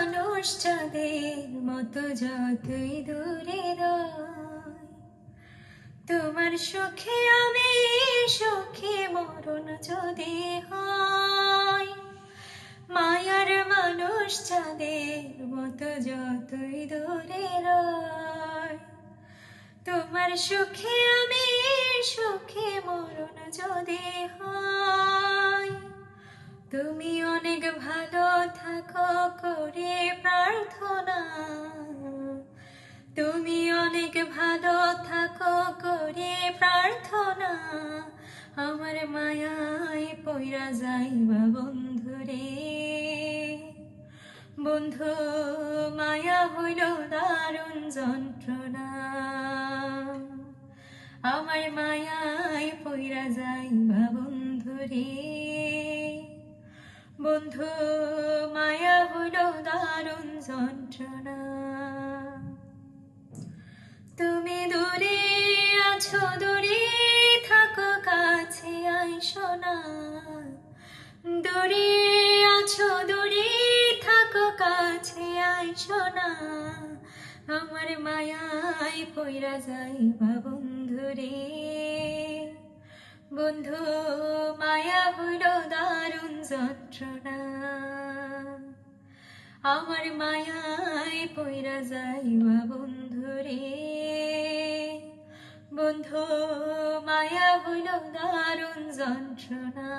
মানুষ চাঁদের মতো যতই দূরে রয়, তোমার সুখে আমি সুখে মরণ যদি হয়। মায়ার মানুষ চাঁদের মতো যতই দূরে রয়, তোমার সুখে আমি সুখে মরণ যদি হয়। তুমি অনেক ভালো থাকো করে প্রার্থনা, তুমি অনেক ভালো থাকো করে প্রার্থনা। আমার মায়ায় পইরা যাইবা বন্ধুরে, বন্ধু মায়া হইল দারুণ যন্ত্রণা। আমার মায়ায় পইরা যাইবা বন্ধুরে, বন্ধু মায়া হইল দারুণ যন্ত্রণা। তুমি দূরে আছো দূরে থাকো কাছে আইসো না, দূরে আছো দূরে থাকো কাছে আইসো না। আমার মায়ায় পইরা যাইবা বন্ধুরে, বন্ধু মায়া হইল দারুণ যন্ত্রণা। আমার মায়ায় পইরা যাইবা বন্ধুরে, বন্ধু মায়া হইল দারুণ যন্ত্রণা।